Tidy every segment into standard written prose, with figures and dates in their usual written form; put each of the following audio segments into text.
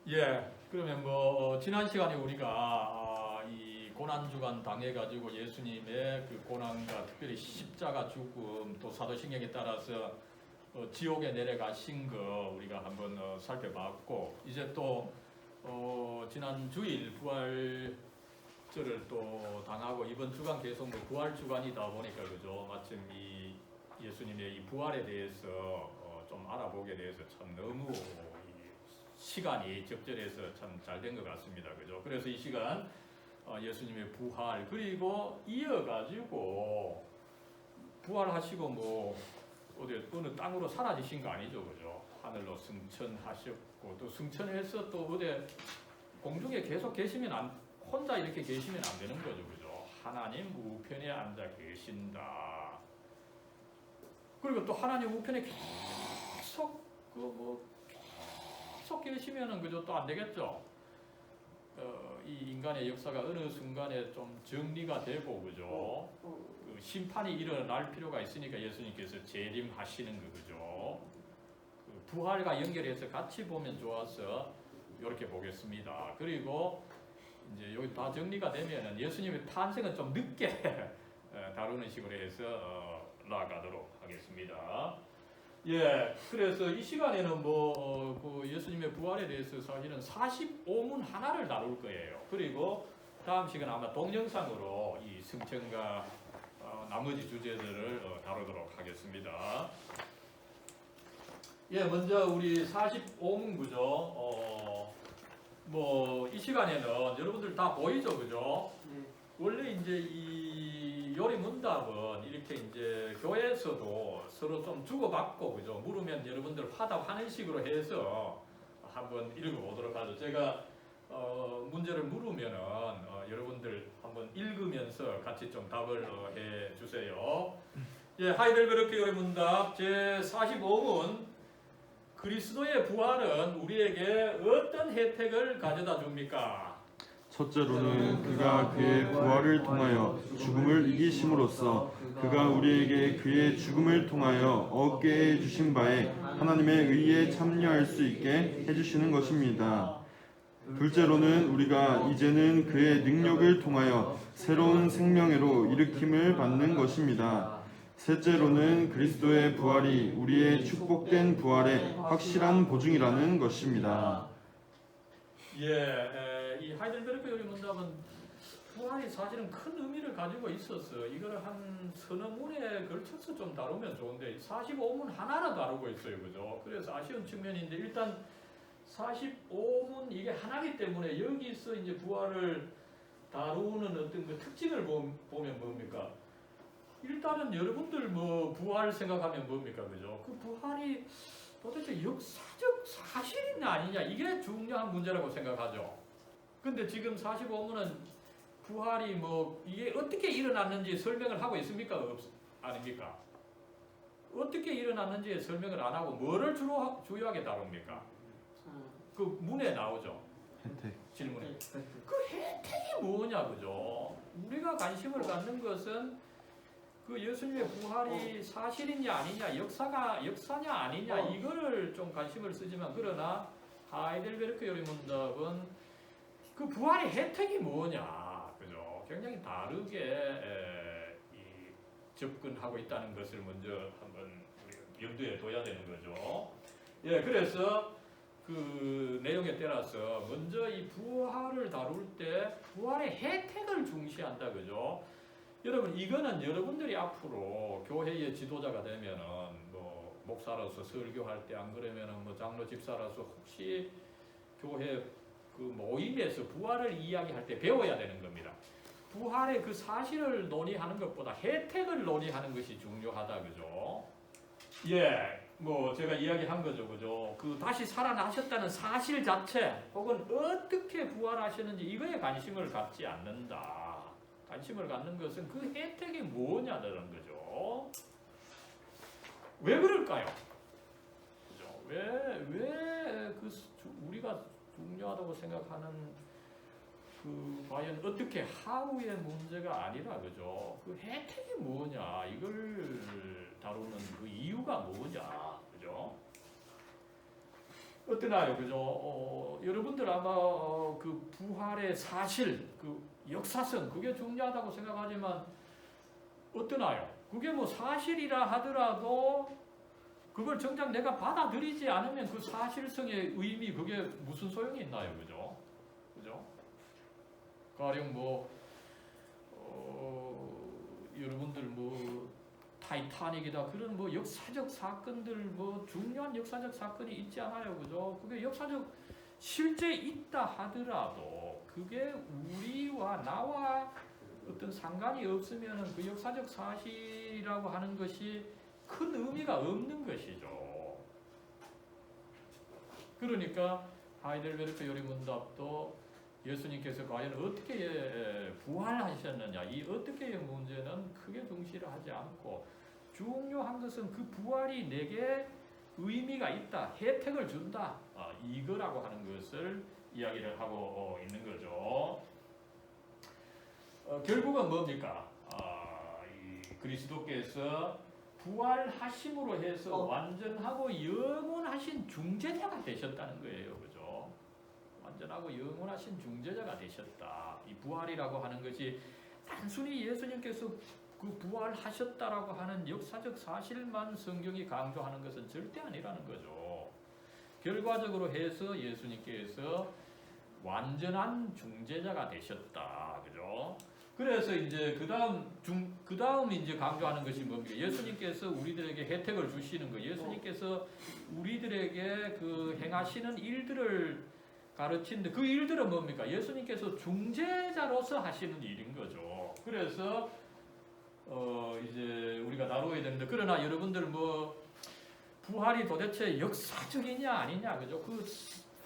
예, 그러면 뭐 지난 시간에 우리가 이 고난 주간 당해 가지고 예수님의 그 고난과 특별히 십자가 죽음 또 사도신경에 따라서 지옥에 내려가신 거 우리가 한번 살펴봤고, 이제 또 지난 주일 부활절을 또 당하고 이번 주간 계속 뭐 부활 주간이다 보니까 그죠, 마침 이 예수님의 이 부활에 대해서 좀 알아보게 돼서 참 너무 시간이 적절해서 참 잘 된 것 같습니다. 그죠? 그래서 이 시간 예수님의 부활, 그리고 이어가지고 부활하시고 뭐 어느 땅으로 사라지신 거 아니죠. 그죠? 하늘로 승천하셨고, 또 승천해서 또 어디 공중에 계속 계시면 혼자 이렇게 계시면 안 되는 거죠. 그죠? 하나님 우편에 앉아 계신다. 그리고 또 하나님 우편에 계속 계속 계시면은 그죠, 또 안 되겠죠. 이 인간의 역사가 어느 순간에 좀 정리가 되고 그죠. 그 심판이 일어날 필요가 있으니까 예수님께서 재림하시는 거 그죠. 그 부활과 연결해서 같이 보면 좋아서 이렇게 보겠습니다. 그리고 이제 여기 다 정리가 되면은 예수님의 탄생은 좀 늦게 다루는 식으로 해서 나아가도록 하겠습니다. 예, 그래서 이 시간에는 그 예수님의 부활에 대해서 사실은 45문 하나를 다룰 거예요. 그리고 다음 시간 아마 동영상으로 이 승천과 나머지 주제들을 다루도록 하겠습니다. 예, 먼저 우리 45문 구조, 이 시간에는 여러분들 다 보이죠, 그죠? 원래 이제 이 요리 문답은 이렇게 이제 교회에서도 서로 좀 주고받고 그죠? 물으면 여러분들 화답하는 식으로 해서 한번 읽어보도록 하죠. 제가 문제를 물으면은 여러분들 한번 읽으면서 같이 좀 답을 해 주세요. 예, 하이델베르크 요리 문답 제 45문. 그리스도의 부활은 우리에게 어떤 혜택을 가져다 줍니까? 첫째로는 그가 그의 부활을 통하여 죽음을 이기심으로써 그가 우리에게 그의 죽음을 통하여 얻게 해주신 바에 하나님의 의에 참여할 수 있게 해주시는 것입니다. 둘째로는 우리가 이제는 그의 능력을 통하여 새로운 생명으로 일으킴을 받는 것입니다. 셋째로는 그리스도의 부활이 우리의 축복된 부활의 확실한 보증이라는 것입니다. 예, 이 하이델베르크 요리 문답은 부활이 사실은 큰 의미를 가지고 있어서 이거를 한 서너 문에 걸쳐서 좀 다루면 좋은데 45문 하나로 다루고 있어요. 그죠? 그래서 아쉬운 측면인데, 일단 45문 이게 하나이기 때문에 여기서 이제 부활을 다루는 어떤 그 특징을 보면 뭡니까? 일단은 여러분들 부활 생각하면 뭡니까? 그죠? 그 부활이 도대체 역사적 사실이냐 아니냐, 이게 중요한 문제라고 생각하죠. 근데 지금 45문은 부활이 이게 어떻게 일어났는지 설명을 하고 있습니까? 아닙니까? 어떻게 일어났는지 설명을 안 하고 뭐를 주요하게 다룹니까? 그 문에 나오죠. 혜택. 질문에. 그 혜택이 뭐냐, 그죠? 우리가 관심을 갖는 것은 그 예수님의 부활이 사실이냐 아니냐, 역사냐 아니냐, 이거를 좀 관심을 쓰지만, 그러나 하이델베르크 요리 문답은 그 부활의 혜택이 뭐냐, 그죠? 굉장히 다르게 접근하고 있다는 것을 먼저 한번 우리 염두에 둬야 되는 거죠. 예, 그래서 그 내용에 따라서 먼저 이 부활을 다룰 때 부활의 혜택을 중시한다, 그죠? 여러분, 이거는 여러분들이 앞으로 교회의 지도자가 되면은 목사로서 설교할 때, 안 그러면은 장로 집사로서 혹시 교회 그 모임에서 부활을 이야기할 때 배워야 되는 겁니다. 부활의 그 사실을 논의하는 것보다 혜택을 논의하는 것이 중요하다, 그죠? 예, 제가 이야기한 거죠, 그죠? 그 다시 살아나셨다는 사실 자체, 혹은 어떻게 부활하셨는지 이거에 관심을 갖지 않는다. 관심을 갖는 것은 그 혜택이 뭐냐는 거죠. 왜 그럴까요? 그죠? 왜 우리가 중요하다고 생각하는 그 과연 어떻게 하우의 문제가 아니라, 그죠? 그 혜택이 뭐냐, 이걸 다루는 그 이유가 뭐냐, 그죠? 어떠나요, 그죠? 여러분들 아마 그 부활의 사실, 그 역사성 그게 중요하다고 생각하지만 어떠나요? 그게 뭐 사실이라 하더라도 그걸 정작 내가 받아들이지 않으면 그 사실성의 의미 그게 무슨 소용이 있나요, 그죠? 그죠? 가령 뭐 여러분들 뭐 타이타닉이다 그런 뭐 역사적 사건들 뭐 중요한 역사적 사건이 있지 않아요, 그죠? 그게 역사적 실제 있다 하더라도 그게 우리와 나와 어떤 상관이 없으면 그 역사적 사실이라고 하는 것이 큰 의미가 없는 것이죠. 그러니까 하이델베르크 요리문답도 예수님께서 과연 어떻게 부활하셨느냐 이 어떻게의 문제는 크게 중시를 하지 않고 중요한 것은 그 부활이 내게 의미가 있다, 혜택을 준다 이거라고 하는 것을 이야기를 하고 있는 거죠. 결국은 뭡니까? 이 그리스도께서 부활하심으로 해서 완전하고 영원하신 중재자가 되셨다는 거예요, 그죠? 완전하고 영원하신 중재자가 되셨다. 이 부활이라고 하는 것이 단순히 예수님께서 그 부활하셨다라고 하는 역사적 사실만 성경이 강조하는 것은 절대 아니라는 거죠. 결과적으로 해서 예수님께서 완전한 중재자가 되셨다, 그죠? 그래서 이제 그 다음 이제 강조하는 것이 뭡니까? 예수님께서 우리들에게 혜택을 주시는 거, 예수님께서 우리들에게 그 행하시는 일들을 가르치는데 그 일들은 뭡니까? 예수님께서 중재자로서 하시는 일인 거죠. 그래서 이제 우리가 다루어야 되는데 그러나 여러분들 뭐 부활이 도대체 역사적이냐 아니냐, 그죠? 그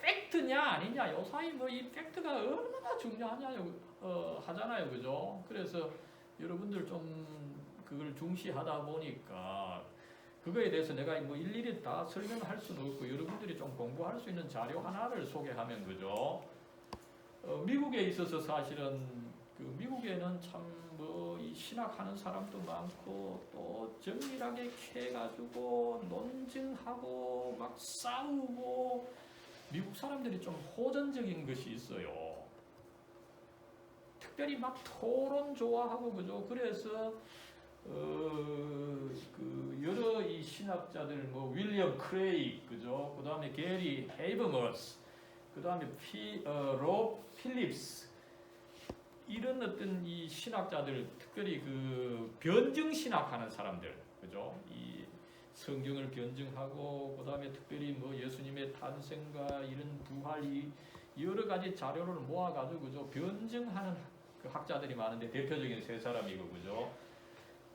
팩트냐 아니냐, 요사이 뭐 이 팩트가 얼마나 중요하냐 하잖아요, 그죠? 그래서 여러분들 좀 그걸 중시하다 보니까 그거에 대해서 내가 뭐 일일이 다 설명할 수는 없고 여러분들이 좀 공부할 수 있는 자료 하나를 소개하면, 그죠? 미국에 있어서 사실은 그 미국에는 참 뭐 이 신학하는 사람도 많고 또 정밀하게 캐가지고 논증하고 막 싸우고 미국 사람들이 좀 호전적인 것이 있어요. 특별히 막 토론 좋아하고, 그죠? 그래서 그 여러 이 신학자들 뭐 윌리엄 크레이, 그죠? 그 다음에 게리 헤이버머스, 그 다음에 로 필립스, 이런 어떤 이 신학자들, 특별히 그 변증 신학하는 사람들, 그죠? 이 성경을 변증하고, 그 다음에 특별히 뭐 예수님의 탄생과 이런 부활이 여러 가지 자료를 모아가지고, 그죠? 변증하는 그 학자들이 많은데 대표적인 세 사람이고, 그죠?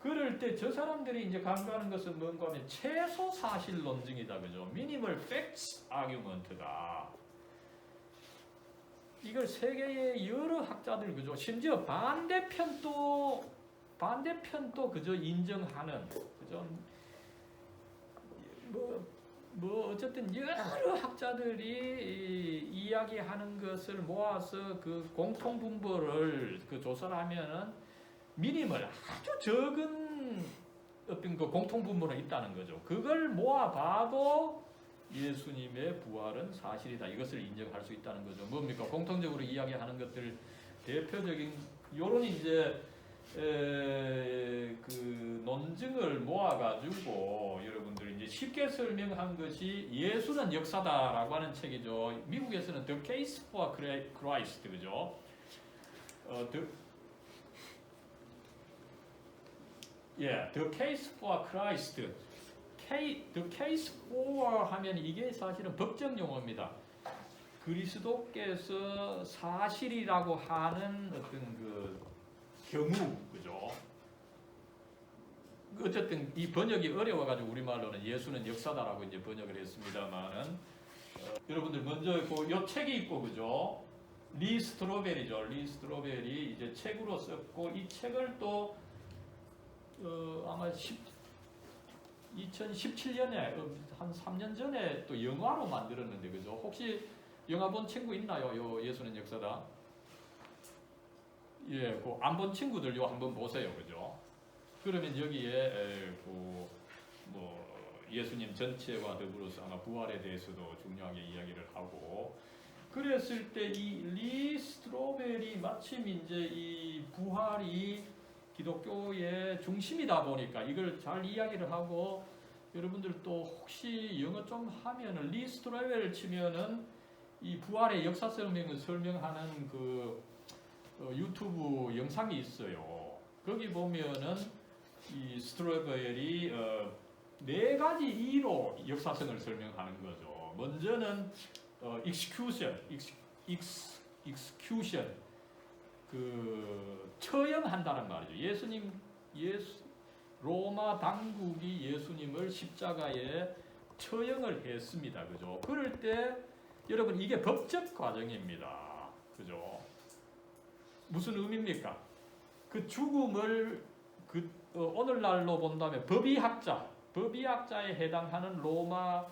그럴 때 저 사람들이 이제 강조하는 것은 뭔가 하면 최소 사실 논증이다, 그죠? 미니멀 팩트 아규먼트다. 이걸 세계의 여러 학자들, 그죠? 심지어 반대편도 그저 인정하는, 그죠? 뭐 어쨌든 여러 학자들이 이야기하는 것을 모아서 그 공통 분모를 그 조사를 하면은 미니멀 아주 적은 어떤 그 공통 분모는 있다는 거죠. 그걸 모아봐도 예수님의 부활은 사실이다. 이것을 인정할 수 있다는 거죠. 뭡니까? 공통적으로 이야기하는 것들 대표적인 요런 이제 그 논증을 모아가지고 여러분들이 이제 쉽게 설명한 것이 예수는 역사다라고 하는 책이죠. 미국에서는 The Case for Christ, 그죠? The Case for Christ. The Case for 하면 이게 사실은 법정 용어입니다. 그리스도께서 사실이라고 하는 어떤 그 경우, 그죠? 어쨌든 이 번역이 어려워가지고 우리말로는 예수는 역사다라고 이제 번역을 했습니다만은 여러분들 먼저 요 책이 있고, 그죠? 리 스트로베리죠. 리 스트로베리 이제 책으로 썼고 이 책을 또 아마 2017년에 한 3년 전에 또 영화로 만들었는데, 그죠? 혹시 영화 본 친구 있나요? 요 예수는 역사다. 예, 그 안 본 친구들 요 한번 보세요, 그죠? 그러면 여기에 뭐 예수님 전체와 더불어서 아마 부활에 대해서도 중요하게 이야기를 하고, 그랬을 때 이 리 스트로벨이 마침 이제 이 부활이 기독교의 중심이다 보니까 이걸 잘 이야기를 하고, 여러분들 또 혹시 영어 좀 하면은 리 스트로벨 치면은 이 부활의 역사 설명을 설명하는 그 유튜브 영상이 있어요. 거기 보면은 이 스트로벨이 네 가지 이로 역사성을 설명하는 거죠. 먼저는 execution, 그 처형한다는 말이죠. 로마 당국이 예수님을 십자가에 처형을 했습니다. 그죠? 그럴 때 여러분 이게 법적 과정입니다. 그죠? 무슨 의미입니까? 그 죽음을 오늘날로 본다면 법의학자에 해당하는 로마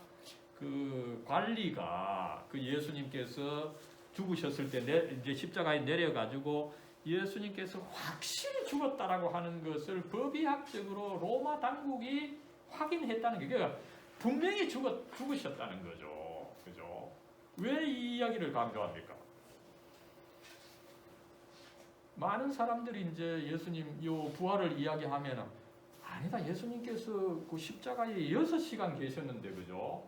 그 관리가 그 예수님께서 죽으셨을 때 이제 십자가에 내려가지고 예수님께서 확실히 죽었다라고 하는 것을 법의학적으로 로마 당국이 확인했다는 게, 그러니까 분명히 죽으셨다는 거죠. 그죠? 왜 이 이야기를 강조합니까? 많은 사람들이 이제 예수님 요 부활을 이야기하면은 아니다, 예수님께서 그 십자가에 6시간 계셨는데, 그죠?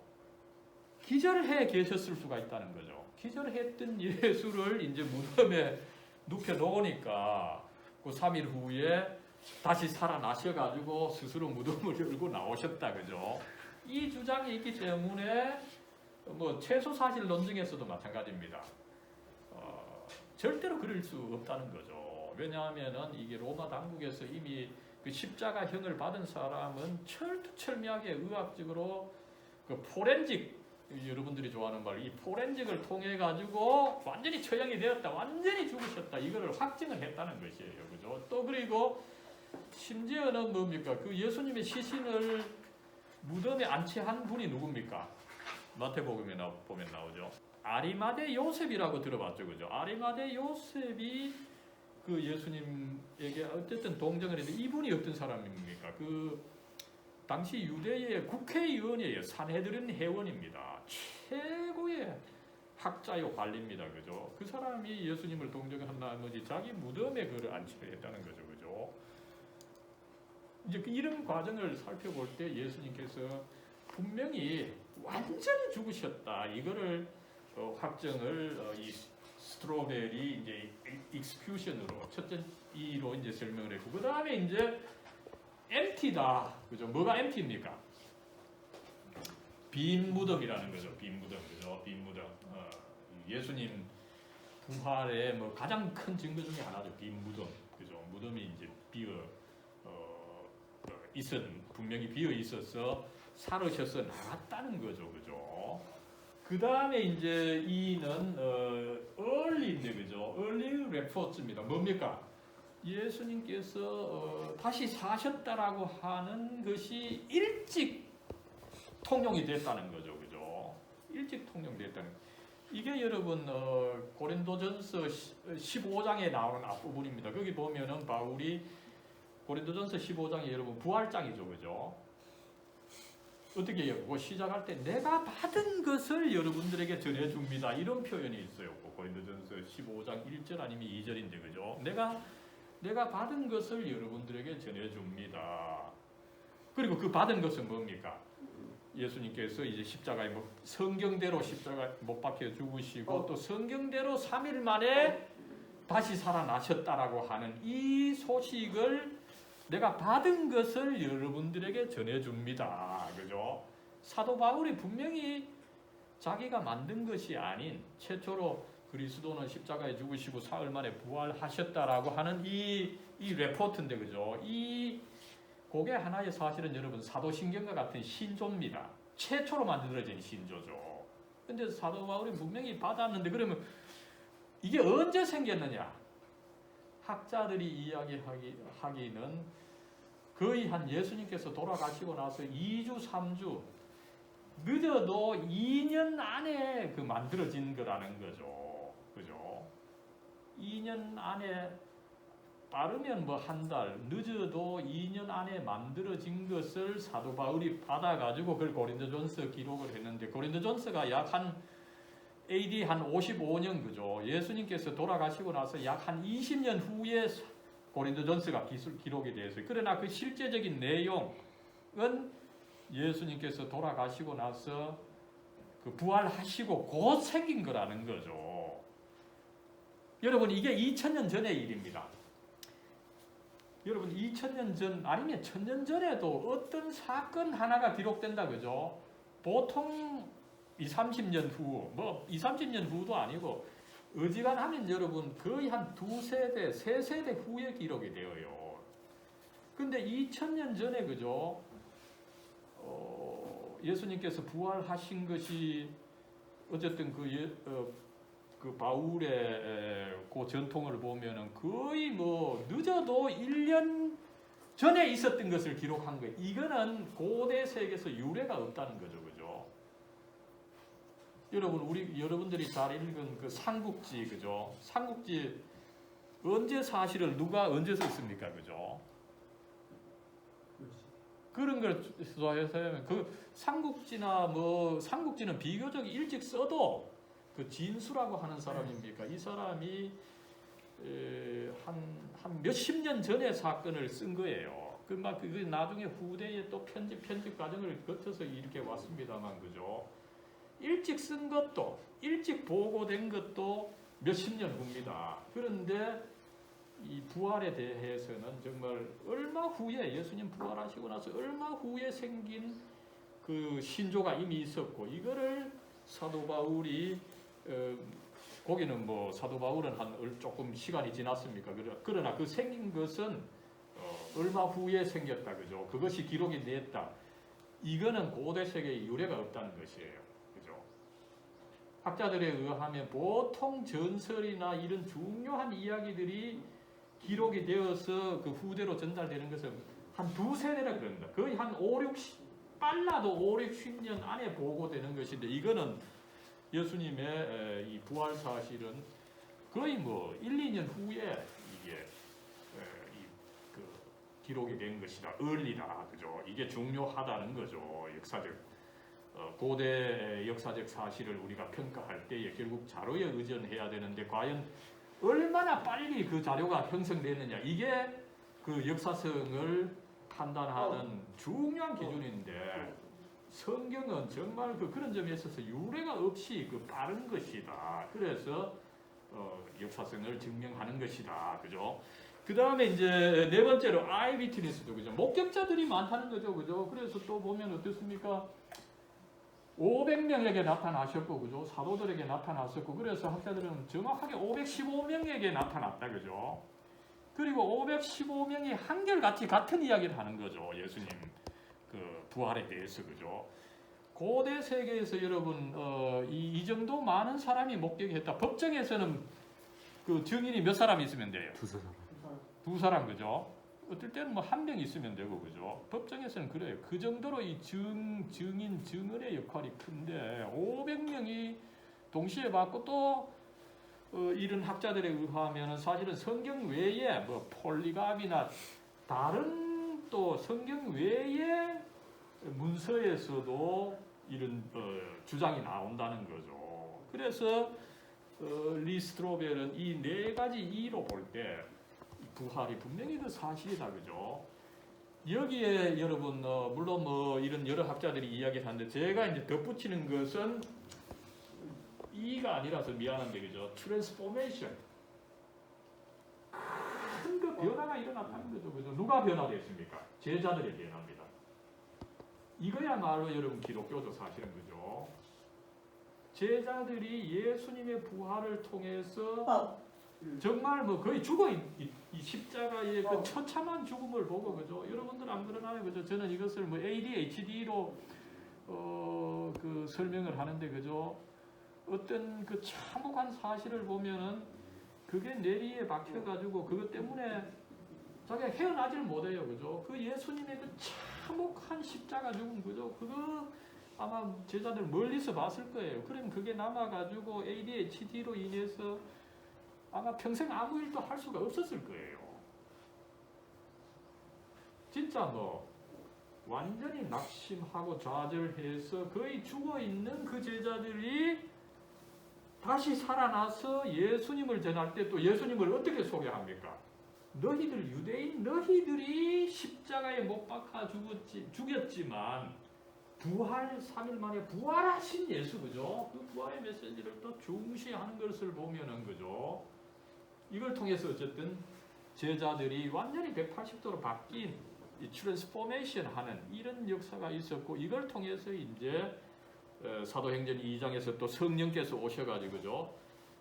기절해 계셨을 수가 있다는 거죠. 기절했던 예수를 이제 무덤에 눕혀 놓으니까 그 3일 후에 다시 살아나셔가지고 스스로 무덤을 열고 나오셨다, 그죠? 이 주장이 있기 때문에 뭐 최소 사실 논증에서도 마찬가지입니다. 절대로 그럴 수 없다는 거죠. 왜냐하면은 이게 로마 당국에서 이미 그 십자가형을 받은 사람은 철두철미하게 의학적으로 그 포렌식, 여러분들이 좋아하는 말, 이 포렌식을 통해 가지고 완전히 처형이 되었다, 완전히 죽으셨다, 이거를 확증을 했다는 것이에요. 그죠? 또 그리고 심지어는 뭡니까? 그 예수님의 시신을 무덤에 안치한 분이 누굽니까? 마태복음에 보면 나오죠. 아리마대 요셉이라고 들어봤죠, 그죠? 아리마대 요셉이 그 예수님에게 어쨌든 동정을 했는데, 이분이 어떤 사람입니까? 그 당시 유대의 국회의원이에요. 산헤드린 회원입니다. 최고의 학자요 관리입니다, 그죠? 그 사람이 예수님을 동정한 나머지 자기 무덤에 그를 안치를 했다는 거죠, 그죠? 이제 이런 과정을 살펴볼 때 예수님께서 분명히 완전히 죽으셨다, 이거를 확정을 이 스트로벨이 이제 익스큐션으로 첫째 이로 이제 설명을 했고, 그 다음에 이제 empty다, 그죠? 뭐가 empty입니까? 빈 무덤이라는 거죠. 빈 무덤, 그죠? 빈 무덤. 예수님 부활의 뭐 가장 큰 증거 중에 하나죠. 빈 무덤, 그죠? 무덤이 이제 분명히 비어 있어서 살으셔서 나왔다는 거죠, 그죠? 그 다음에 이제 이는 early인데, 그죠? early reports입니다. 뭡니까? 예수님께서 다시 사셨다라고 하는 것이 일찍 통용이 됐다는 거죠, 그죠? 일찍 통용됐다는. 이게 여러분 고린도전서 15장에 나오는 앞부분입니다. 거기 보면은 바울이 고린도전서 15장에 여러분 부활장이죠, 그죠? 어떻게 해요? 그거 시작할 때 내가 받은 것을 여러분들에게 전해줍니다, 이런 표현이 있어요. 고린도전서 15장 1절 아니면 2절인데, 그죠? 내가 받은 것을 여러분들에게 전해줍니다. 그리고 그 받은 것은 뭡니까? 예수님께서 이제 십자가에 성경대로 십자가에 못 박혀 죽으시고 또 성경대로 3일 만에 다시 살아나셨다라고 하는 이 소식을 내가 받은 것을 여러분들에게 전해줍니다. 그죠? 사도 바울이 분명히 자기가 만든 것이 아닌 최초로 그리스도는 십자가에 죽으시고 사흘 만에 부활하셨다라고 하는 이 레포트인데, 그죠? 그게 하나의 사실은 여러분 사도신경과 같은 신조입니다. 최초로 만들어진 신조죠. 근데 사도 바울이 분명히 받았는데, 그러면 이게 언제 생겼느냐? 학자들이 이야기하기는 거의 한 예수님께서 돌아가시고 나서 2주, 3주, 늦어도 2년 안에 그 만들어진 거라는 거죠. 그죠? 2년 안에, 빠르면 뭐 한 달, 늦어도 2년 안에 만들어진 것을 사도 바울이 받아가지고 그걸 고린도전서 기록을 했는데, 고린도전서가 약 한 AD 한 55년 그죠? 예수님께서 돌아가시고 나서 약 한 20년 후에 고린도전서가 기록이 되어 있어요. 그러나 그 실제적인 내용은 예수님께서 돌아가시고 나서 그 부활하시고 곧 생긴 거라는 거죠. 여러분 이게 2000년 전의 일입니다. 여러분 2000년 전 아니면 1000년 전에도 어떤 사건 하나가 기록된다 그죠? 보통 30년 후, 뭐 30년 후도 아니고 어지간하면 여러분 거의 한 2세대, 3세대 후에 기록이 되어요. 근데 2000년 전에 그죠? 예수님께서 부활하신 것이 어쨌든 그 바울의 그 전통을 보면은 거의 뭐 늦어도 1년 전에 있었던 것을 기록한 거예요. 이거는 고대 세계에서 유래가 없다는 거죠, 그죠? 여러분들이 잘 읽은 그 삼국지, 그죠? 삼국지 언제 사실을 누가 언제 썼습니까, 그죠? 그런 걸 좋아해서 그 삼국지는 비교적 일찍 써도 그 진수라고 하는 사람입니까? 이 사람이 한 몇십 년 전에 사건을 쓴 거예요. 그 나중에 후대에 또 편집 과정을 거쳐서 이렇게 왔습니다만, 그죠? 일찍 쓴 것도, 일찍 보고된 것도 몇십 년 후입니다. 그런데 이 부활에 대해서는 정말 얼마 후에 예수님 부활하시고 나서 얼마 후에 생긴 그 신조가 이미 있었고, 이거를 사도 바울이 거기는 뭐 사도 바울은 한 조금 시간이 지났습니까? 그러나 그 생긴 것은 얼마 후에 생겼다, 그죠? 그것이 기록이 됐다. 이거는 고대 세계에 유래가 없다는 것이에요, 그죠? 학자들에 의하면 보통 전설이나 이런 중요한 이야기들이 기록이 되어서 그 후대로 전달되는 것은 한 2세대라 그럽니다. 거의 한 빨라도 5, 60년 안에 보고되는 것인데, 이거는 예수님의 이 부활 사실은 거의 뭐 1, 2년 후에 이게 그 기록이 된 것이다. 얼리다. 그죠? 이게 중요하다는 거죠. 역사적 고대 역사적 사실을 우리가 평가할 때에 결국 자료에 의존해야 되는데, 과연 얼마나 빨리 그 자료가 형성되느냐, 이게 그 역사성을 판단하는 중요한 기준인데, 성경은 정말 그런 점에 있어서 유래가 없이 빠른 것이다. 그래서 역사성을 증명하는 것이다. 그죠? 그 다음에 이제 네 번째로 아이비트니스도, 그죠? 목격자들이 많다는 거죠. 그죠? 그래서 또 보면 어떻습니까? 500명에게 나타나셨고, 그죠? 사도들에게 나타났었고, 그래서 학자들은 정확하게 515명에게 나타났다. 그죠? 그리고 515명이 한결같이 같은 이야기를 하는 거죠. 예수님 그 부활에 대해서, 그죠? 고대 세계에서 여러분 이 정도 많은 사람이 목격했다. 법정에서는 그 증인이 몇 사람 있으면 돼요? 두 사람, 그죠? 어떨 때는 뭐 한 명 있으면 되고, 그죠? 법정에서는 그래요. 그 정도로 이 증인, 증언의 역할이 큰데 500명이 동시에 봤고, 또 이런 학자들에 의하면 사실은 성경 외에 뭐 폴리갑이나 다른 또 성경 외의 문서에서도 이런 주장이 나온다는 거죠. 그래서 리스트로벨은 이 네 가지 이유로 볼 때 부활이 분명히 그 사실이다, 그죠? 여기에 여러분 물론 뭐 이런 여러 학자들이 이야기를 하는데, 제가 이제 덧붙이는 것은 이가 아니라서 미안한데, 그죠? 트랜스포메이션, 큰 그 변화가 일어났다는 거죠, 그죠? 누가 변화됐습니까? 제자들의 변화입니다. 이거야말로 여러분 기독교적 사실은, 그죠? 제자들이 예수님의 부활을 통해서 정말 뭐 거의 죽어 이 십자가의 그 처참한 죽음을 보고, 그죠? 여러분들 안 그러나요, 그죠? 저는 이것을 뭐 ADHD로 그 설명을 하는데, 그죠? 어떤 그 참혹한 사실을 보면은 그게 뇌리에 박혀가지고 그것 때문에 자기가 헤어나지를 못해요, 그죠? 그 예수님의 그 참혹한 십자가 죽음, 그죠? 그거 아마 제자들 멀리서 봤을 거예요. 그럼 그게 남아가지고 ADHD로 인해서 아마 평생 아무 일도 할 수가 없었을 거예요. 진짜 뭐 완전히 낙심하고 좌절해서 거의 죽어있는 그 제자들이 다시 살아나서 예수님을 전할 때 또 예수님을 어떻게 소개합니까? 너희들 유대인 너희들이 십자가에 못 박아 죽였지만 부활 3일 만에 부활하신 예수 그죠? 그 부활의 메시지를 또 중시하는 것을 보면은 그죠? 이걸 통해서 어쨌든 제자들이 완전히 180도로 바뀐 이 트랜스포메이션 하는 이런 역사가 있었고 이걸 통해서 이제 사도행전 2장에서 또 성령께서 오셔가지고 그죠?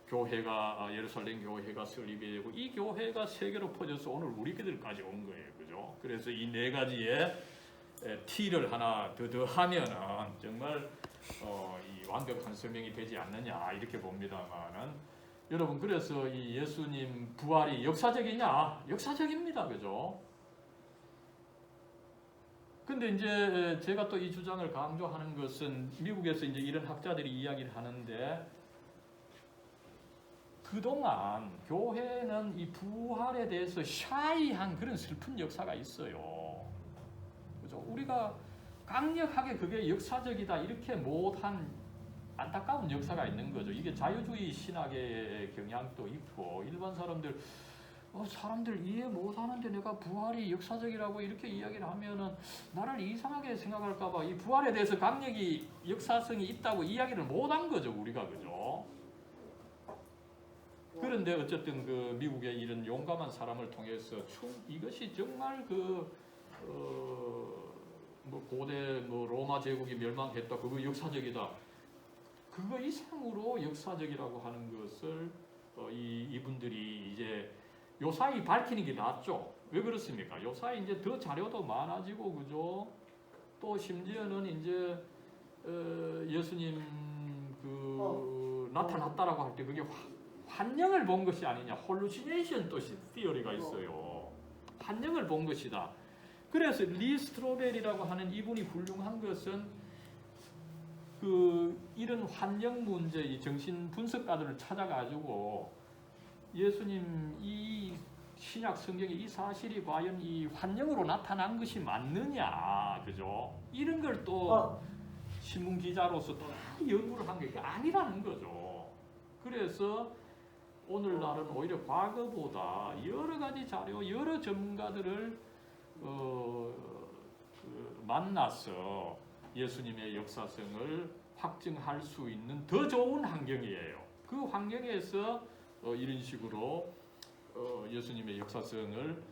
교회가 예루살렘 교회가 설립이 되고 이 교회가 세계로 퍼져서 오늘 우리들까지 온 거예요, 그죠? 그래서 이 네 가지의 T를 하나 더 하면은 정말 이 완벽한 설명이 되지 않느냐 이렇게 봅니다만은 여러분 그래서 이 예수님 부활이 역사적이냐? 역사적입니다, 그죠? 근데 이제 제가 또 이 주장을 강조하는 것은 미국에서 이제 이런 학자들이 이야기를 하는데 그동안 교회는 이 부활에 대해서 샤이한 그런 슬픈 역사가 있어요. 그죠? 우리가 강력하게 그게 역사적이다 이렇게 못한 안타까운 역사가 있는 거죠. 이게 자유주의 신학의 경향도 있고 일반 사람들 이해 못하는데 내가 부활이 역사적이라고 이렇게 이야기를 하면은 나를 이상하게 생각할까봐 이 부활에 대해서 강력히 역사성이 있다고 이야기를 못한 거죠, 우리가 그죠? 그런데 어쨌든 그 미국의 이런 용감한 사람을 통해서 이것이 정말 뭐 고대 뭐 로마 제국이 멸망했다 그거 역사적이다 그거 이상으로 역사적이라고 하는 것을 이분들이 이제 요사이 밝히는 게 낫죠. 왜 그렇습니까? 요사이 이제 더 자료도 많아지고 그죠? 또 심지어는 이제 예수님 나타났다라고 할 때 그게 환영을 본 것이 아니냐, 홀루시네이션 또 티어리가 있어요. 환영을 본 것이다. 그래서 리 스트로벨이라고 하는 이분이 훌륭한 것은 이런 환영 문제, 이 정신 분석가들을 찾아가지고 예수님 이 신약 성경에 이 사실이 과연 이 환영으로 나타난 것이 맞느냐, 그죠? 이런 걸 또 신문 기자로서 또 연구를 한 게 아니라는 거죠. 그래서 오늘날은 오히려 과거보다 여러 가지 자료, 여러 전문가들을 만나서 예수님의 역사성을 확증할 수 있는 더 좋은 환경이에요. 그 환경에서 이런 식으로 예수님의 역사성을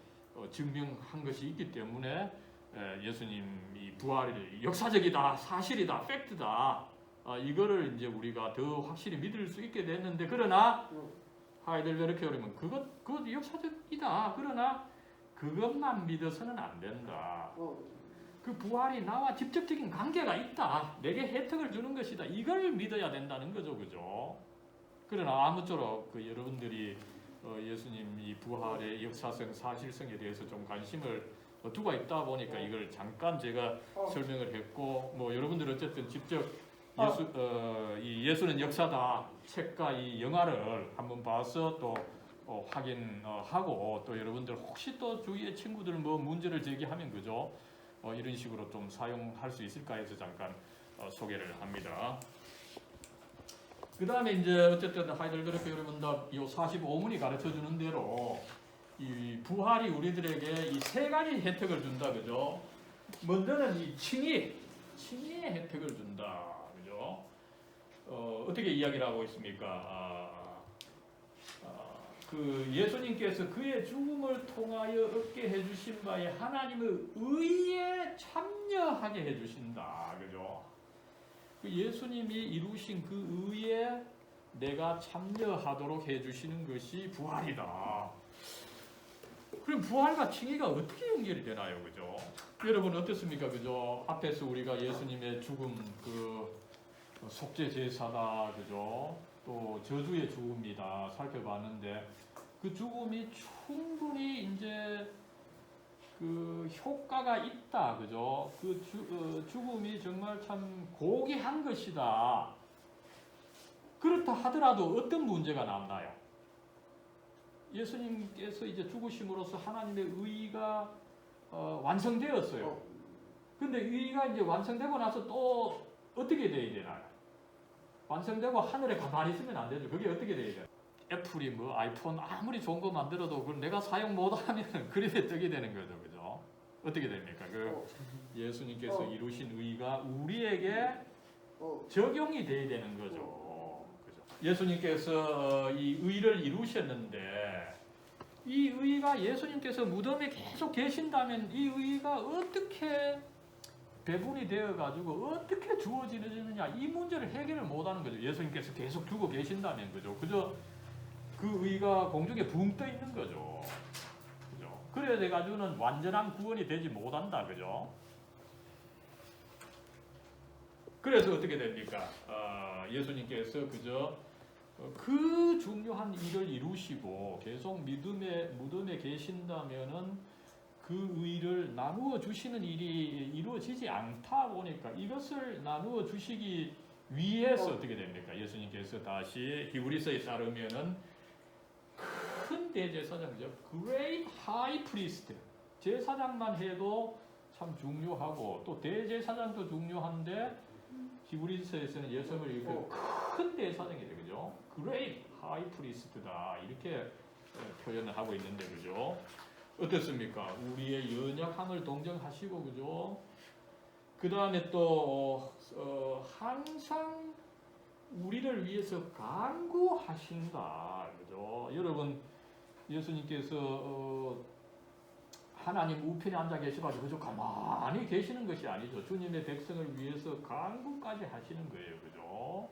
증명한 것이 있기 때문에 예수님이 부활이 역사적이다, 사실이다, 팩트다. 이거를 이제 우리가 더 확실히 믿을 수 있게 됐는데 그러나 하이델베르크 그러면 그것 역사적이다. 그러나 그것만 믿어서는 안 된다. 그 부활이 나와 직접적인 관계가 있다. 내게 혜택을 주는 것이다. 이걸 믿어야 된다는 거죠, 그죠? 그러나 아무쪼록 여러분들이 예수님 이 부활의 역사성, 사실성에 대해서 좀 관심을 두고 있다 보니까 이걸 잠깐 제가 설명을 했고, 뭐 여러분들 어쨌든 직접 이 예수는 역사다 책과 이 영화를 한번 봐서 또 확인하고 또 여러분들 혹시 또 주위의 친구들 뭐 문제를 제기하면 그죠? 이런 식으로 좀 사용할 수 있을까 해서 잠깐 소개를 합니다. 그 다음에 이제 어쨌든 하이델베르크 여러분들 이 45문이 가르쳐 주는 대로 이 부활이 우리들에게 이 세 가지 혜택을 준다, 그죠? 먼저는 이 칭의의 혜택을 준다, 그죠? 어떻게 이야기를 하고 있습니까? 그 예수님께서 그의 죽음을 통하여 얻게 해주신 바에 하나님의 의에 참여하게 해주신다, 그죠? 그 예수님이 이루신 그 의에 내가 참여하도록 해주시는 것이 부활이다. 그럼 부활과 칭의가 어떻게 연결이 되나요, 그죠? 여러분 어떻습니까, 그죠? 앞에서 우리가 예수님의 죽음, 속죄 제사다, 그죠? 또 저주의 죽음이다 살펴봤는데 그 죽음이 충분히 이제 효과가 있다, 그죠? 죽음이 정말 참 고귀한 것이다. 그렇다 하더라도 어떤 문제가 남나요? 예수님께서 이제 죽으심으로써 하나님의 의가 완성되었어요. 근데 의가 이제 완성되고 나서 또 어떻게 돼야 되나요? 완성되고 하늘에 가만히 있으면 안 되죠. 그게 어떻게 돼야 돼요? 애플이 뭐 아이폰 아무리 좋은 거 만들어도 그걸 내가 사용 못하면 그림에 뜨게 되는 거죠, 그죠? 어떻게 됩니까? 그 예수님께서 이루신 의가 우리에게 적용이 돼야 되는 거죠, 그죠? 예수님께서 이 의를 이루셨는데 이 의가 예수님께서 무덤에 계속 계신다면 이 의가 어떻게 배분이 되어가지고 어떻게 주어지느냐 이 문제를 해결을 못하는 거죠. 예수님께서 계속 두고 계신다면 그죠. 그저 그 의가 공중에 붕 떠 있는 거죠. 그죠. 그래야 돼가지고는 완전한 구원이 되지 못한다. 그죠. 그래서 어떻게 됩니까? 예수님께서 그저 그 중요한 일을 이루시고 계속 무덤에 계신다면은 그 의를 나누어 주시는 일이 이루어지지 않다 보니까 이것을 나누어 주시기 위해서 어떻게 됩니까? 예수님께서 다시 히브리서에 따르면은 큰 대제사장이죠. Great High Priest. 제사장만 해도 참 중요하고 또 대제사장도 중요한데 히브리서에서는 예수님을 이렇게 큰 대제사장이 되죠. Great High Priest다 이렇게 표현을 하고 있는데 그죠? 어떻습니까? 우리의 연약함을 동정하시고 그죠? 그 다음에 또 항상 우리를 위해서 간구하신다 그죠? 여러분 예수님께서 하나님 우편에 앉아 계셔가지고 그저 가만히 계시는 것이 아니죠. 주님의 백성을 위해서 간구까지 하시는 거예요. 그죠?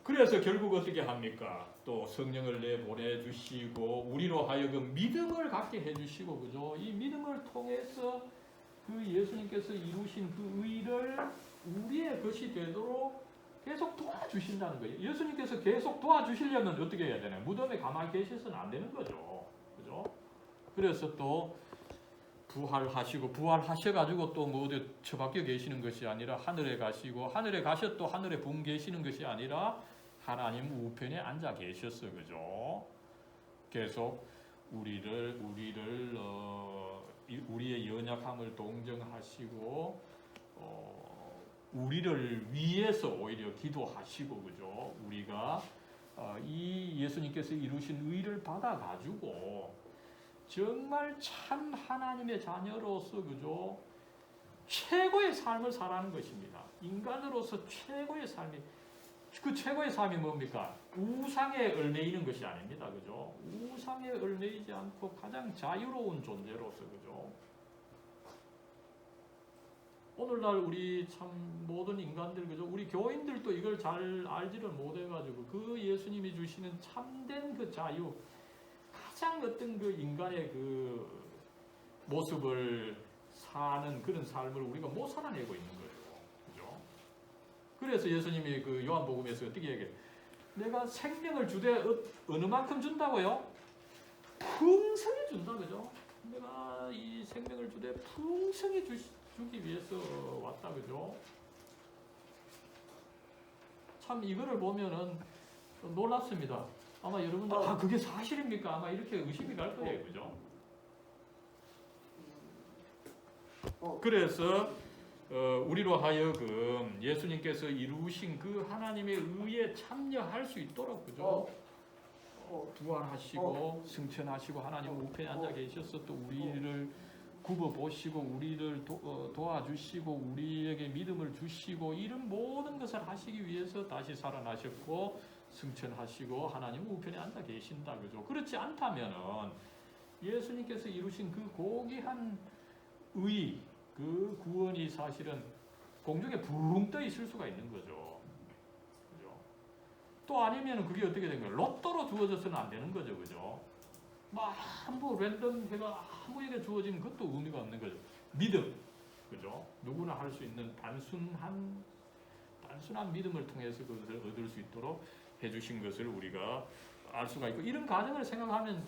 그래서 결국 어떻게 합니까? 또 성령을 내보내주시고 우리로 하여금 믿음을 갖게 해주시고 그죠? 이 믿음을 통해서 그 예수님께서 이루신 그 의를 우리의 것이 되도록 계속 도와주신다는 거예요. 예수님께서 계속 도와주시려면 어떻게 해야 되나요? 무덤에 가만히 계셔서는 안 되는 거죠. 그죠? 그래서 또 부활하시고 부활하셔가지고 또 뭐 어디 처박혀 계시는 것이 아니라 하늘에 가시고 하늘에 가셔 또 하늘에 붕 계시는 것이 아니라 하나님 우편에 앉아 계셨어, 그죠? 계속 우리의 연약함을 동정하시고 우리를 위해서 오히려 기도하시고, 그죠? 우리가 이 예수님께서 이루신 의를 받아 가지고 정말 참 하나님의 자녀로서, 그죠? 최고의 삶을 살아가는 것입니다. 인간으로서 최고의 삶이, 그 최고의 삶이 뭡니까? 우상에 얽매이는 것이 아닙니다. 그죠? 우상에 얽매이지 않고 가장 자유로운 존재로서, 그죠? 오늘날 우리 참 모든 인간들, 그죠? 우리 교인들도 이걸 잘 알지를 못해가지고 그 예수님이 주시는 참된 그 자유, 가장 어떤 그 인간의 그 모습을 사는 그런 삶을 우리가 못 살아내고 있는 거예요. 그죠? 그래서 예수님이 그 요한복음에서 어떻게 얘기해요? 내가 생명을 주되 어느 만큼 준다고요? 풍성히 준다, 그죠? 내가 이 생명을 주되 풍성히 주기 위해서 왔다, 그죠? 참 이거를 보면은 놀랍습니다. 아마 여러분들 그게 사실입니까? 아마 이렇게 의심이 갈 거예요, 그죠? 그래서 우리로 하여금 예수님께서 이루신 그 하나님의 의에 참여할 수 있도록, 그죠? 부활하시고 승천하시고 하나님 우편에 앉아 계셔서 또 우리를 굽어보시고 우리를 도와주시고 우리에게 믿음을 주시고 이런 모든 것을 하시기 위해서 다시 살아나셨고 승천하시고 하나님 우편에 앉아 계신다, 그죠? 그렇지 않다면은 예수님께서 이루신 그 고귀한 의, 그 구원이 사실은 공중에 붕 떠 있을 수가 있는 거죠. 그죠? 또 아니면 그게 어떻게 된 거예요? 로또로 주어져서는 안 되는 거죠. 그죠? 뭐 랜덤 해가 아무에게 주어지면 그것도 의미가 없는 거죠. 믿음. 그죠? 누구나 할 수 있는 단순한 믿음을 통해서 그것을 얻을 수 있도록 해주신 것을 우리가 알 수가 있고, 이런 과정을 생각하면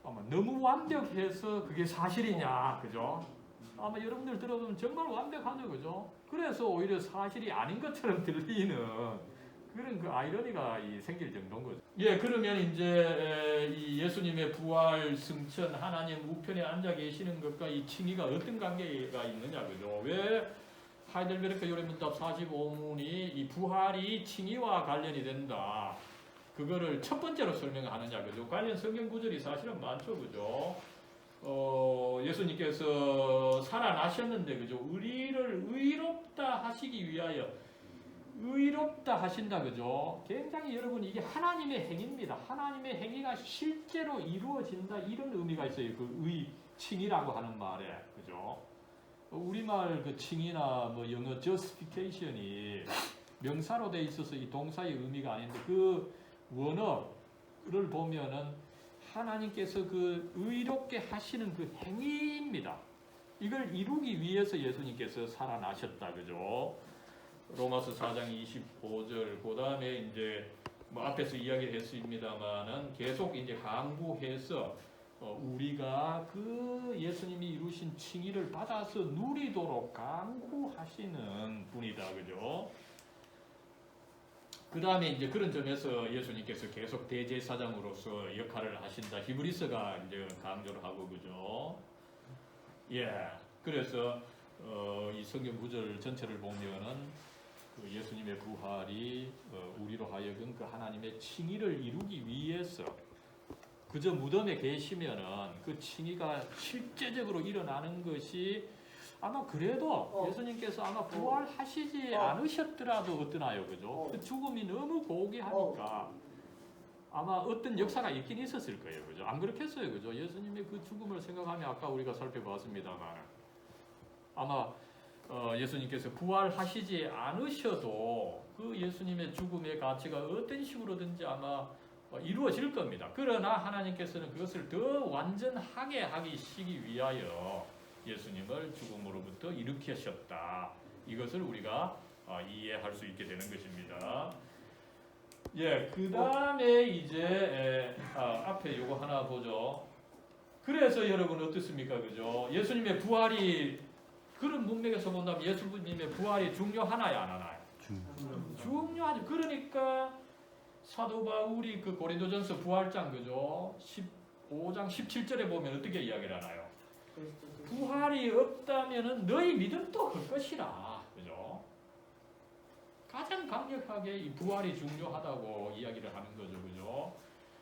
아마 너무 완벽해서 그게 사실이냐, 그죠? 아마 여러분들 들어보면 정말 완벽하죠, 그죠? 그래서 오히려 사실이 아닌 것처럼 들리는 그런 그 아이러니가 생길 정도인 거죠. 예, 그러면 이제 이 예수님의 부활, 승천, 하나님 우편에 앉아 계시는 것과 이 칭의가 어떤 관계가 있느냐, 그죠? 왜 하이델베르크 요리문답 45문이 이 부활이 칭의와 관련이 된다. 그거를 첫 번째로 설명하느냐, 그죠? 관련 성경 구절이 사실은 많죠, 그죠? 예수님께서 살아나셨는데, 그죠? 우리를 의롭다 하시기 위하여, 의롭다 하신다, 그죠? 굉장히 여러분, 이게 하나님의 행위입니다. 하나님의 행위가 실제로 이루어진다, 이런 의미가 있어요. 그 칭의라고 하는 말에, 그죠? 우리말 그 칭의나 뭐 영어 justification이 명사로 돼 있어서 이 동사의 의미가 아닌데, 그 원어를 보면은 하나님께서 그 의롭게 하시는 그 행위입니다. 이걸 이루기 위해서 예수님께서 살아나셨다, 그죠? 로마서 4장 25절, 그 다음에 이제 뭐 앞에서 이야기를 했습니다만은 계속 이제 강구해서 우리가 그 예수님이 이루신 칭의를 받아서 누리도록 강구하시는 분이다, 그죠? 그 다음에 이제 그런 점에서 예수님께서 계속 대제사장으로서 역할을 하신다. 히브리서가 이제 강조를 하고, 그죠? 예. 그래서 이 성경 구절 전체를 보면은 그 예수님의 부활이 우리로 하여금 그 하나님의 칭의를 이루기 위해서 그저 무덤에 계시면은 그 칭의가 실제적으로 일어나는 것이 아마 그래도 예수님께서 아마 부활하시지 않으셨더라도 어떠나요, 그죠? 그 죽음이 너무 고귀하니까 아마 어떤 역사가 있긴 있었을 거예요, 그죠? 안 그렇겠어요, 그죠? 예수님의 그 죽음을 생각하면 아까 우리가 살펴봤습니다만 아마 예수님께서 부활하시지 않으셔도 그 예수님의 죽음의 가치가 어떤 식으로든지 아마 이루어질 겁니다. 그러나 하나님께서는 그것을 더 완전하게 하시기 위하여 예수님을 죽음으로부터 일으키셨다. 이것을 우리가 이해할 수 있게 되는 것입니다. 예, 그 다음에 이제 앞에 요거 하나 보죠. 그래서 여러분 어떻습니까, 그죠? 예수님의 부활이 그런 문맥에서 본다면 예수님의 부활이 중요하나요, 안 하나요? 중요하죠. 그러니까 사도 바울이 그 고린도전서 부활장, 그죠? 15장 17절에 보면 어떻게 이야기를 하나요? 부활이 없다면은 너희 믿음도 헛것이라, 그죠? 가장 강력하게 이 부활이 중요하다고 이야기를 하는 거죠, 그죠?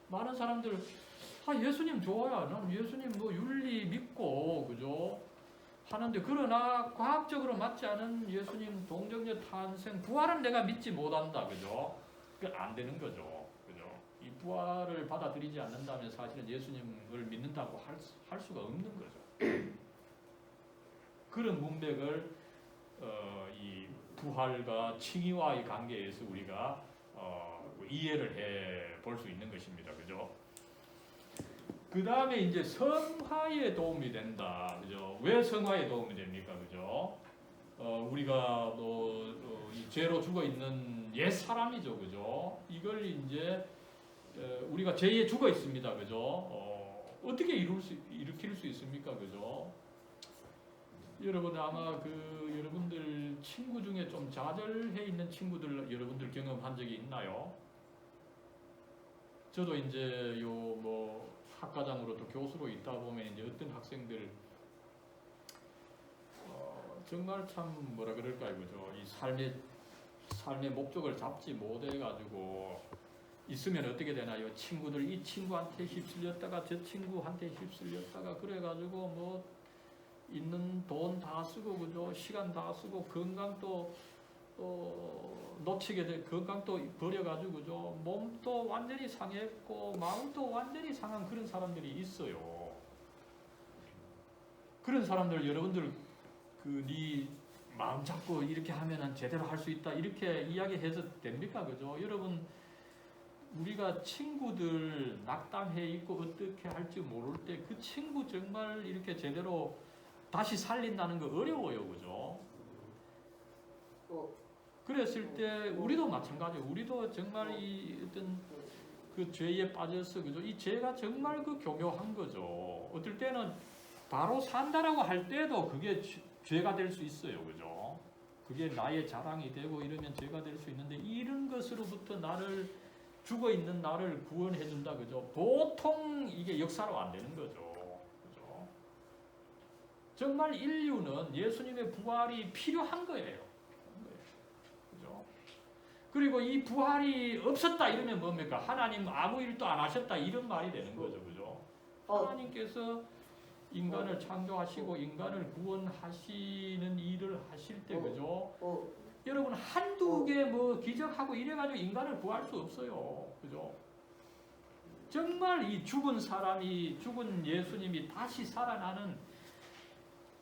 많은 사람들 예수님 좋아요. 난 예수님 뭐 윤리 믿고, 그죠? 하는데 그러나 과학적으로 맞지 않은 예수님 동정녀 탄생 부활은 내가 믿지 못한다, 그죠? 그 안 되는 거죠, 그죠? 이 부활을 받아들이지 않는다면 사실은 예수님을 믿는다고 할 수가 없는 거죠. 그런 문맥을 이 부활과 칭의와의 관계에서 우리가 이해를 해 볼 수 있는 것입니다, 그죠? 그 다음에 이제 성화에 도움이 된다, 그죠? 왜 성화에 도움이 됩니까, 그죠? 우리가 이 죄로 죽어 있는 옛 사람이죠, 그죠? 이걸 이제 우리가 죄에 죽어 있습니다, 그죠? 어떻게 일으킬 수 있습니까, 그죠? 여러분 아마 그 여러분들 친구 중에 좀 좌절해 있는 친구들 여러분들 경험한 적이 있나요? 저도 이제 요 뭐 학과장으로 또 교수로 있다 보면 이제 어떤 학생들 정말 참 뭐라 그럴까요, 그죠? 이 삶의 목적을 잡지 못해 가지고 있으면 어떻게 되나요? 친구들 이 친구한테 휩쓸렸다가 저 친구한테 휩쓸렸다가 그래 가지고 뭐 있는 돈 다 쓰고, 그죠? 시간 다 쓰고 건강 또 놓치게 돼, 건강 또 버려가지고, 그죠? 몸도 완전히 상했고 마음도 완전히 상한 그런 사람들이 있어요. 그런 사람들 여러분들 네 마음 잡고 이렇게 하면은 제대로 할 수 있다 이렇게 이야기해도 됩니까, 그죠? 여러분 우리가 친구들 낙담해 있고 어떻게 할지 모를 때 그 친구 정말 이렇게 제대로 다시 살린다는 거 어려워요, 그죠? 그랬을 때 우리도 마찬가지예요. 우리도 정말 이 어떤 그 죄에 빠져서, 그죠? 이 죄가 정말 그 교묘한 거죠. 어떨 때는 바로 산다라고 할 때도 그게 죄가 될 수 있어요, 그죠? 그게 나의 자랑이 되고 이러면 죄가 될 수 있는데 이런 것으로부터 죽어 있는 나를 구원해 준다, 그죠? 보통 이게 역사로 안 되는 거죠. 그죠? 정말 인류는 예수님의 부활이 필요한 거예요. 그죠? 그리고 이 부활이 없었다 이러면 뭡니까? 하나님 아무 일도 안 하셨다 이런 말이 되는 거죠. 그죠? 하나님께서 인간을 창조하시고 인간을 구원하시는 일을 하실 때 그죠? 여러분 한두 개 뭐 기적하고 이래가지고 인간을 구할 수 없어요. 그죠? 정말 이 죽은 사람이 죽은 예수님이 다시 살아나는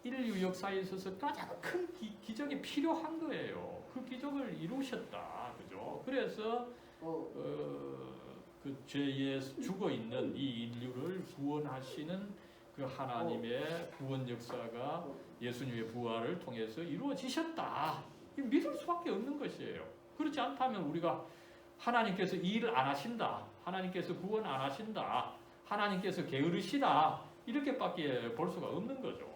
인류 역사에 있어서 가장 큰 기적이 필요한 거예요. 그 기적을 이루셨다. 그죠? 그래서 그 죄에 죽어 있는 이 인류를 구원하시는 그 하나님의 구원 역사가 예수님의 부활을 통해서 이루어지셨다. 믿을 수밖에 없는 것이에요. 그렇지 않다면 우리가 하나님께서 일을 안 하신다. 하나님께서 구원 안 하신다. 하나님께서 게으르시다. 이렇게밖에 볼 수가 없는 거죠.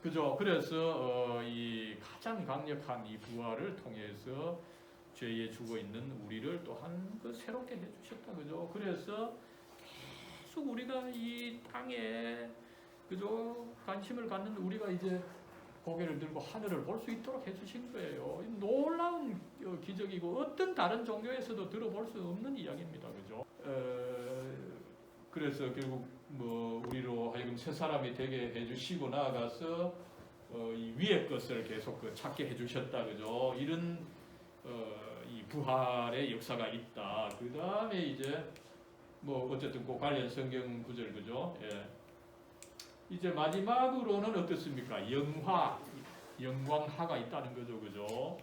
그죠? 그래서 이 가장 강력한 이 부활을 통해서 죄에 죽어 있는 우리를 또한 그 새롭게 해주셨다. 그죠? 그래서 계속 우리가 이 땅에 그죠? 관심을 갖는 우리가 이제 고개를 들고 하늘을 볼 수 있도록 해주신 거예요. 놀라운 기적이고 어떤 다른 종교에서도 들어볼 수 없는 이야기입니다. 그죠? 그래서 결국 뭐 우리로 하여금 새 사람이 되게 해주시고 나아가서 이 위의 것을 계속 찾게 해주셨다. 그죠? 이런 이 부활의 역사가 있다. 그 다음에 이제 뭐 어쨌든 그 관련 성경 구절 그죠? 예. 이제 마지막으로는 어떻습니까? 영광화가 있다는 거죠. 그죠?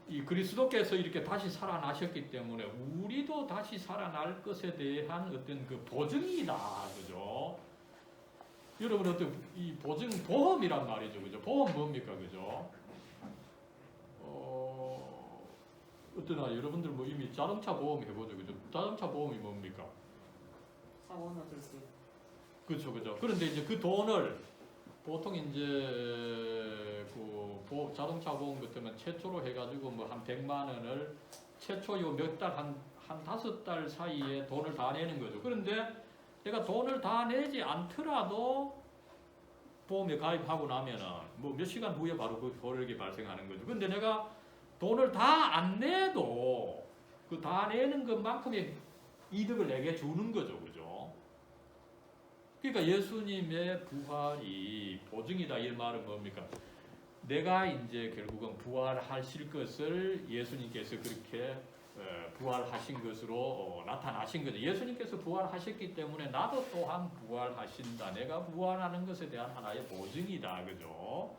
이 그리스도께서 이렇게 다시 살아나셨기 때문에 우리도 다시 살아날 것에 대한 어떤 그 보증이다. 그죠? 여러분 어떤 이 보증 보험이란 말이죠. 그죠? 보험 뭡니까? 그죠? 어떠나 여러분들 뭐 이미 자동차 보험 해보죠. 그죠? 자동차 보험이 뭡니까? 사고 났을 때. 그렇죠, 그죠. 그런데 이제 그 돈을 보통 이제 그 자동차 보험 같으면 최초로 해가지고 뭐 한 100만 원을 최초 요 몇 달 한 5달 사이에 돈을 다 내는 거죠. 그런데 내가 돈을 다 내지 않더라도 보험에 가입하고 나면은 뭐 몇 시간 후에 바로 그 거래액이 발생하는 거죠. 근데 내가 돈을 다 안 내도 그 다 내는 것만큼의 이득을 내게 주는 거죠. 그죠? 그러니까 예수님의 부활이 보증이다 이 말은 뭡니까? 내가 이제 결국은 부활하실 것을 예수님께서 그렇게 부활하신 것으로 나타나신 거죠. 예수님께서 부활하셨기 때문에 나도 또한 부활하신다. 내가 부활하는 것에 대한 하나의 보증이다. 그죠?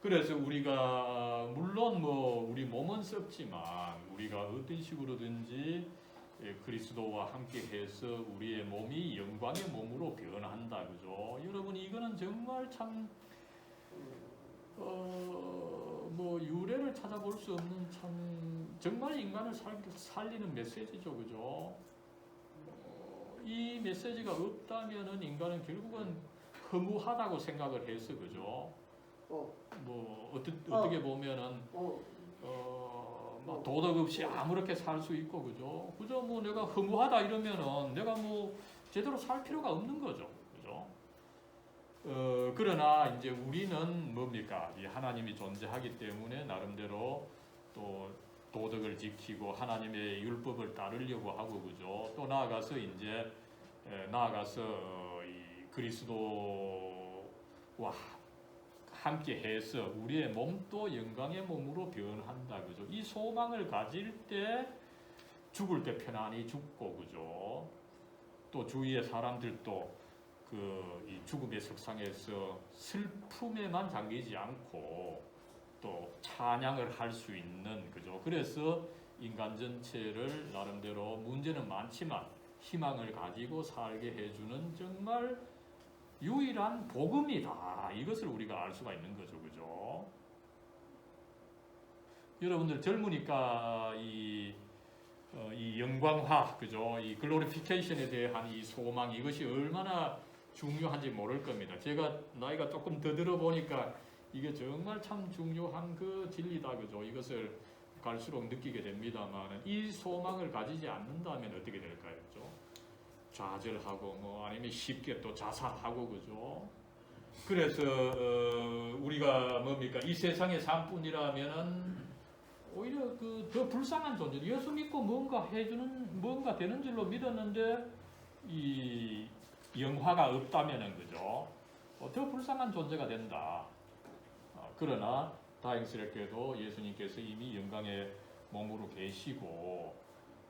그래서 우리가 물론 뭐 우리 몸은 썩지만 우리가 어떤 식으로든지 그리스도와 함께해서 우리의 몸이 영광의 몸으로 변한다. 그죠? 여러분 이거는 정말 참 뭐 유래를 찾아볼 수 없는 참 정말 인간을 살리는 메시지죠. 그죠? 이 메시지가 없다면은 인간은 결국은 허무하다고 생각을 해서 그죠? 뭐 어떻게 보면은 막 도덕 없이 아무렇게 살 수 있고 그죠? 그죠? 뭐 내가 허무하다 이러면은 내가 뭐 제대로 살 필요가 없는 거죠. 그죠? 그러나 이제 우리는 뭡니까? 이 하나님이 존재하기 때문에 나름대로 또 도덕을 지키고 하나님의 율법을 따르려고 하고 그죠? 또 나아가서 이제 이 그리스도와 함께 해서 우리의 몸도 영광의 몸으로 변한다. 그죠? 이 소망을 가질 때 죽을 때 편안히 죽고 그죠? 또 주위의 사람들도 이 죽음의 석상에서 슬픔에만 잠기지 않고 또 찬양을 할 수 있는 그죠? 그래서 인간 전체를 나름대로 문제는 많지만 희망을 가지고 살게 해주는 정말 유일한 복음이다. 이것을 우리가 알 수가 있는 거죠. 그죠? 여러분들 젊으니까 이 영광화, 그죠? 이 글로리피케이션에 대한 이 소망, 이것이 얼마나 중요한지 모를 겁니다. 제가 나이가 조금 더 들어보니까 이게 정말 참 중요한 그 진리다. 그죠? 이것을 갈수록 느끼게 됩니다만 이 소망을 가지지 않는다면 어떻게 될까요? 그죠? 좌절하고 뭐 아니면 쉽게 또 자살하고 그죠. 그래서 우리가 뭡니까 이 세상의 삶뿐이라면은 오히려 그 더 불쌍한 존재. 예수 믿고 뭔가 해주는 뭔가 되는 줄로 믿었는데 이 영화가 없다면은 그죠. 더 불쌍한 존재가 된다. 그러나 다행스럽게도 예수님께서 이미 영광의 몸으로 계시고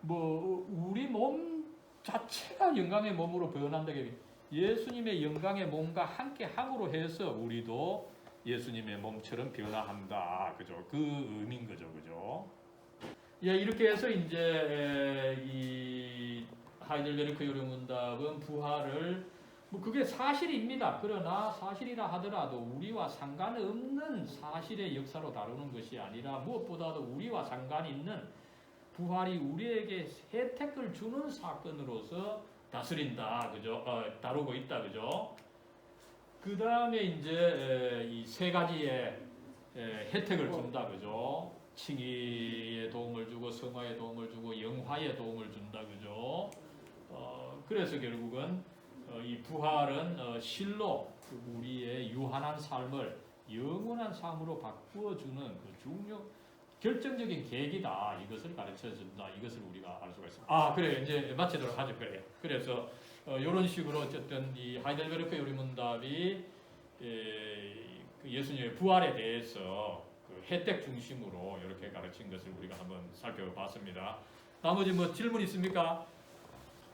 뭐 우리 몸 자체가 영광의 몸으로 변한다게 예수님의 영광의 몸과 함께 함으로 해서 우리도 예수님의 몸처럼 변화한다. 그죠? 그 의미인 거죠. 그죠? 예, 이렇게 해서 이제 이 하이델베르크 요령문답은 부활을 뭐 그게 사실입니다. 그러나 사실이라 하더라도 우리와 상관없는 사실의 역사로 다루는 것이 아니라 무엇보다도 우리와 상관 있는 부활이 우리에게 혜택을 주는 사건으로서 다스린다. 그죠? 다루고 있다. 그죠? 그 다음에 이제 이 세 가지의 혜택을 준다. 그죠? 칭의의 도움을 주고 성화의 도움을 주고 영화의 도움을 준다. 그죠? 그래서 결국은 이 부활은 실로 우리의 유한한 삶을 영원한 삶으로 바꾸어주는 그 결정적인 계기다. 이것을 가르쳐준다. 이것을 우리가 알 수가 있습니다. 그래 이제 마치도록 하죠. 그래요. 그래서 이런 식으로 어쨌든 이 하이델베르크 요리문답이 그 예수님의 부활에 대해서 그 혜택 중심으로 이렇게 가르친 것을 우리가 한번 살펴봤습니다. 나머지 뭐 질문 있습니까?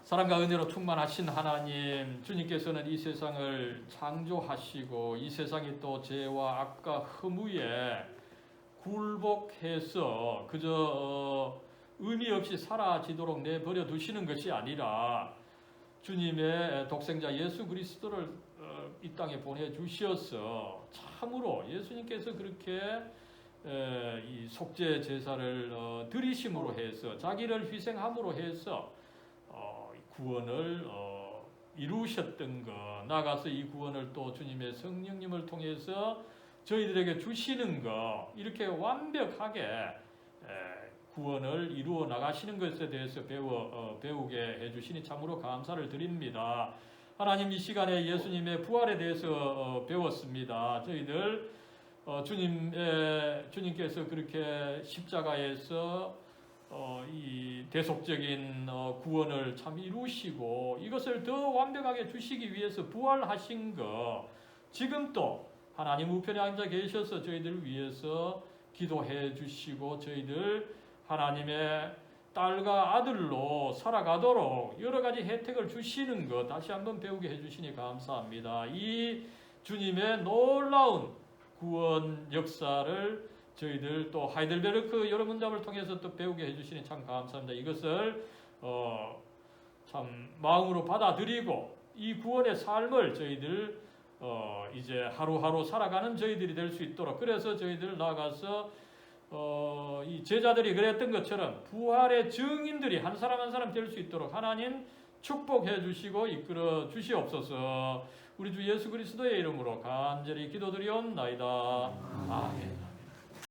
사랑과 은혜로 충만하신 하나님, 주님께서는 이 세상을 창조하시고 이 세상이 또 죄와 악과 허무에 굴복해서 그저 의미 없이 사라지도록 내버려 두시는 것이 아니라 주님의 독생자 예수 그리스도를 이 땅에 보내주셔서 참으로 예수님께서 그렇게 이 속죄 제사를 드리심으로 해서 자기를 희생함으로 해서 구원을 이루셨던 것, 나가서 이 구원을 또 주님의 성령님을 통해서 저희들에게 주시는 것, 이렇게 완벽하게 구원을 이루어 나가시는 것에 대해서 배우게 해주시니 참으로 감사를 드립니다. 하나님, 이 시간에 예수님의 부활에 대해서 배웠습니다. 저희들 주님께서 그렇게 십자가에서 이 대속적인 구원을 참 이루시고 이것을 더 완벽하게 주시기 위해서 부활하신 것, 지금 또 하나님 우편에 앉아 계셔서 저희들을 위해서 기도해 주시고 저희들 하나님의 딸과 아들로 살아가도록 여러 가지 혜택을 주시는 것 다시 한번 배우게 해주시니 감사합니다. 이 주님의 놀라운 구원 역사를 저희들 또 하이델베르크 요런문답을 통해서 또 배우게 해주시니 참 감사합니다. 이것을 참 마음으로 받아들이고 이 구원의 삶을 저희들 이제 하루하루 살아가는 저희들이 될 수 있도록, 그래서 저희들 나가서 이 제자들이 그랬던 것처럼 부활의 증인들이 한 사람 한 사람 될 수 있도록 하나님 축복해 주시고 이끌어 주시옵소서. 우리 주 예수 그리스도의 이름으로 간절히 기도드리옵나이다. 아멘.